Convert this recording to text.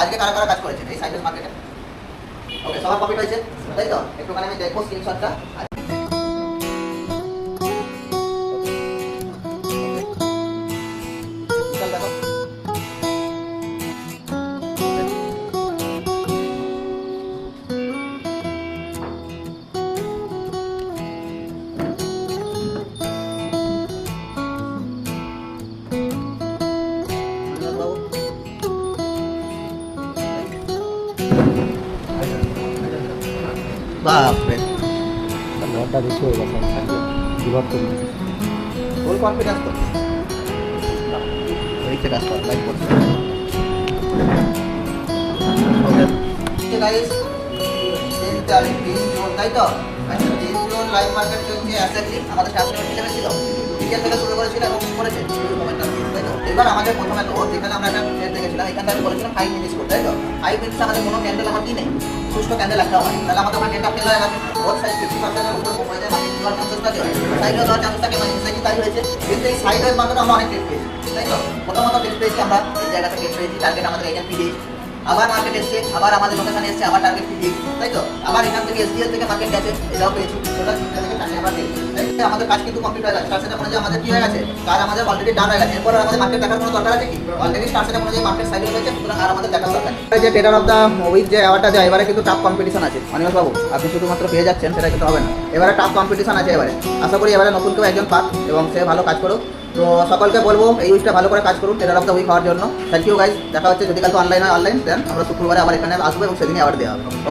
আজকে কারা কারা কাজ করেছেন এই সাইকেল মার্কেটে? ওকে, সবার কপি হয়েছে তাই তো? একটুখানি আমি দেখবো স্ক্রিনশটটা। বাপরে, ঘরটা বেশি হয়ে গেছে, বিভাগ করি ফুল কনফিডেন্স তো হয়েছে, কাজ কর লাইভ করছে। ওকে গাইস, 3 তারিখ 3 জুন তাই তো? আচ্ছা, 3 জুন লাইভ মার্কেট চলছে এক্স্যাক্টলি আমাদের ট্রান্সফার সিস্টেমে ছিল, বিকেল থেকে শুরু করেছিল এবং করেছে তাই তো? এবার আমাদের প্রথমে তো যেখানে আমরা একটা ট্রেড দেখেছিলাম এখানটা আমি বলেছিলাম 5 মিনিটস করতে তাই তো? 5 মিনিটস আমাদের কোনো ক্যান্ডেল আমার কি নেই, সুষ্ঠু ক্যান্ডেল একটা হয়, তাহলে আমাদের ওখানে ডেটা ফেলা গেছে বোথ সাইড 50% এর উপর হয়ে যায়, মানে দেওয়ার চান্সেস থাকে, সাইডে দেওয়ার চান্সেস থাকে, মানে ইনসাইড তাই হয়েছে। কিন্তু এই সাইড ওয়েজ মার্কেটে আমরা অনেক ট্রেড পেয়েছি তাই তো? প্রথমত ট্রেড পেয়েছি আমরা এই জায়গাতে ট্রেড পেয়েছি, টার্গেট আমাদের এখানে পি দিয়েছি, আবার মার্কেট এসছে, আবার আমাদের লোকেশনে এসছে, আবার টার্গেট পি দিয়েছি তাই তো? আবার এখান থেকে এসডিএল থেকে মার্কেট গেছে, এটাও পেয়েছি, টোটাল 3টা থেকে 4টে আমরা পেয়েছি তাই তো? আমাদের কাজ কিন্তু কমপ্লিট হয়ে গেছে, স্টার সেটআপ অনুযায়ী আমাদের কি হয়ে গেছে, কাজ আমাদের অলরেডি ডান হয়ে গেছে। এরপর আমাদের মার্কেট দেখার কোনো দরকার আছে কি? অলরেডি স্টার সেটআপ অনুযায়ী মার্কেট সাইড হয়ে গেছে, সুতরাং আর আমাদের দেখার দরকার নেই। যে ট্রেডার অফ দ্য উইক যে অ্যাওয়ার্ডটা যায়, এবারে কিন্তু টাফ কম্পিটিশন আছে অনিমেষ বাবু, আপনি শুধুমাত্র পেয়ে যাচ্ছেন সেটা কিন্তু হবে না, এবারে টাফ কম্পিটিশন আছে। এবারে আশা করি এবারে নতুন কেউ একজন পাক এবং সে ভালো কাজ করুক। তো সকলকে বলবো এই উইকটা ভালো করে কাজ করুন ট্রেডার অফ দ্য উইক হওয়ার জন্য। থ্যাংক ইউ গাইজ, দেখা হচ্ছে, যদি কালকে অনলাইন হয় অনলাইন, দেন আমরা শুক্রবারে আবার এখানে আসবো এবং সেদিনই আবার দেওয়া হবে।